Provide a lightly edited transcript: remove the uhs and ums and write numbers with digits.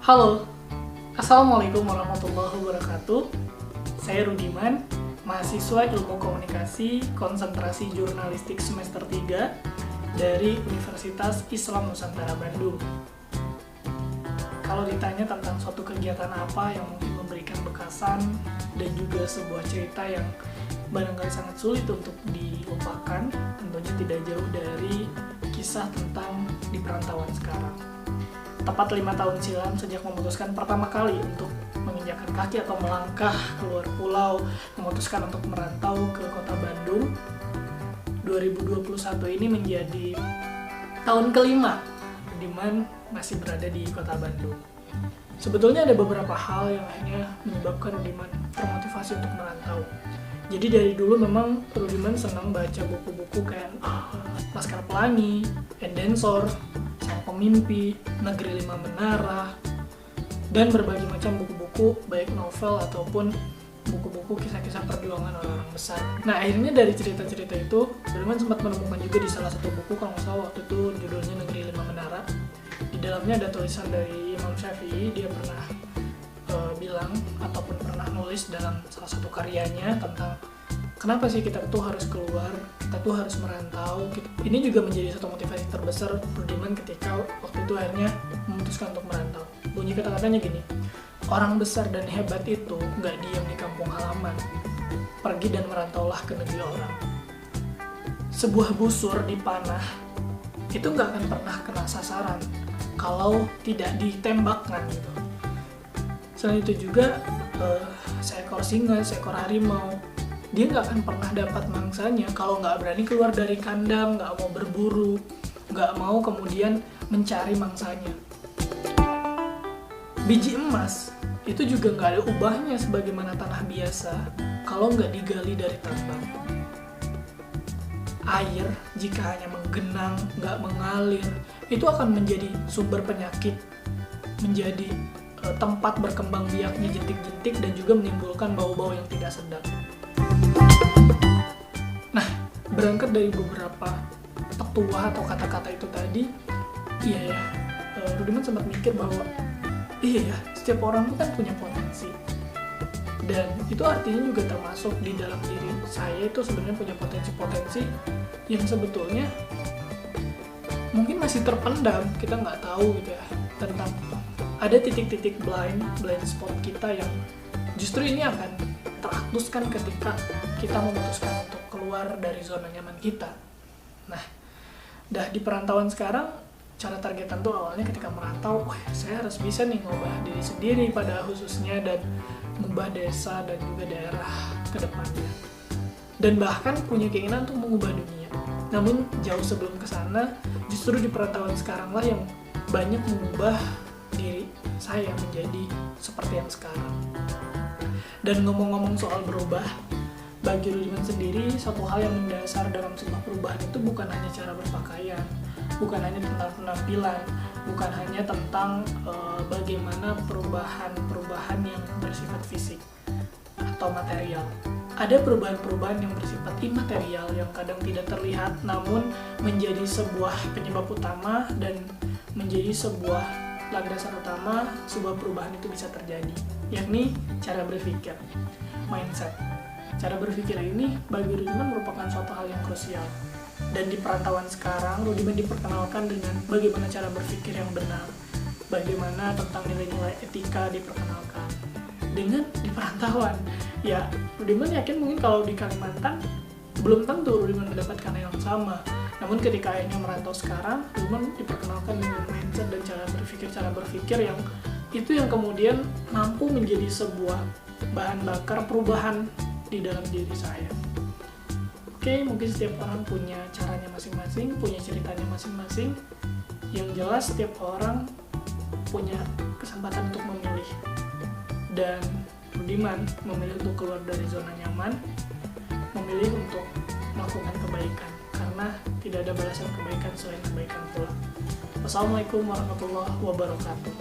Halo, Assalamualaikum warahmatullahi wabarakatuh. Saya Rudiman, mahasiswa Ilmu Komunikasi Konsentrasi Jurnalistik semester 3 dari Universitas Islam Nusantara Bandung. Kalau ditanya tentang suatu kegiatan apa yang mungkin memberikan bekasan dan juga sebuah cerita yang barangkali sangat sulit untuk dilupakan, tentunya tidak jauh dari kisah tentang di perantauan sekarang. Tepat 5 tahun silam sejak memutuskan pertama kali untuk menginjakkan kaki atau melangkah keluar pulau, memutuskan untuk merantau ke kota Bandung, 2021 ini menjadi tahun kelima Rudiman masih berada di kota Bandung. Sebetulnya ada beberapa hal yang akhirnya menyebabkan Rudiman termotivasi untuk merantau. Jadi dari dulu memang Rudiman senang baca buku-buku kayak Laskar Pelangi, Endensor, Sang Pemimpi, Negeri Lima Menara, dan berbagai macam buku-buku, baik novel ataupun buku-buku kisah-kisah perjuangan orang-orang besar. Nah, akhirnya dari cerita-cerita itu, Rudiman sempat menemukan juga di salah satu buku, kalau nggak salah waktu itu judulnya Negeri Lima Menara. Di dalamnya ada tulisan dari Imam Syafi'i, dia pernah bilang ataupun pernah nulis dalam salah satu karyanya tentang kenapa sih kita tuh harus keluar, kita tuh harus merantau. Ini juga menjadi satu motivasi terbesar Rudiman ketika waktu itu akhirnya memutuskan untuk merantau. Bunyi kata-katanya gini, orang besar dan hebat itu nggak diam di kampung halaman, pergi dan merantaulah ke negeri orang. Sebuah busur dipanah itu nggak akan pernah kena sasaran kalau tidak ditembakkan gitu. Selain itu juga seekor singa, seekor harimau, dia nggak akan pernah dapat mangsanya kalau nggak berani keluar dari kandang, nggak mau berburu, nggak mau kemudian mencari mangsanya. Biji emas itu juga nggak ada ubahnya sebagaimana tanah biasa kalau nggak digali dari tambang. Air jika hanya menggenang, nggak mengalir, itu akan menjadi sumber penyakit, menjadi tempat berkembang biaknya jentik-jentik dan juga menimbulkan bau-bau yang tidak sedap. Nah, berangkat dari beberapa petuah atau kata-kata itu tadi, Rudiman sempat mikir bahwa setiap orang itu kan punya potensi. Dan itu artinya juga termasuk di dalam diri saya itu sebenarnya punya potensi-potensi yang sebetulnya mungkin masih terpendam, kita nggak tahu gitu ya, tentang ada titik-titik blind spot kita yang justru ini akan teraktuskan ketika kita memutuskan untuk keluar dari zona nyaman kita. Nah, di perantauan sekarang, cara targetan tuh awalnya ketika merantau, saya harus bisa nih ngubah diri sendiri pada khususnya dan mengubah desa dan juga daerah ke depannya. Dan bahkan punya keinginan untuk mengubah dunia. Namun jauh sebelum ke sana, justru di perantauan sekarang lah yang banyak mengubah diri saya menjadi seperti yang sekarang. Dan ngomong-ngomong soal berubah, bagi Rudiman sendiri, satu hal yang mendasar dalam sebuah perubahan itu bukan hanya cara berpakaian, bukan hanya tentang penampilan, bukan hanya tentang bagaimana perubahan yang bersifat fisik atau material. Ada perubahan-perubahan yang bersifat imaterial yang kadang tidak terlihat, namun menjadi sebuah penyebab utama dan menjadi sebuah landasan utama sebuah perubahan itu bisa terjadi, yakni cara berpikir, mindset. Cara berpikir ini bagi Rudiman merupakan suatu hal yang krusial. Dan di perantauan sekarang, Rudiman diperkenalkan dengan bagaimana cara berpikir yang benar, bagaimana tentang nilai-nilai etika diperkenalkan. Dengan di perantauan, Rudiman yakin mungkin kalau di Kalimantan belum tentu Rudiman mendapatkan yang sama. Namun ketika akhirnya merantau sekarang, Rudiman diperkenalkan dengan mindset dan cara berpikir yang itu yang kemudian mampu menjadi sebuah bahan bakar perubahan di dalam diri saya. Oke, mungkin setiap orang punya caranya masing-masing, punya ceritanya masing-masing. Yang jelas setiap orang punya kesempatan untuk memilih. Dan Rudiman memilih untuk keluar dari zona nyaman, memilih untuk melakukan kebaikan. Karena tidak ada balasan kebaikan selain kebaikan pula. Wassalamualaikum warahmatullahi wabarakatuh.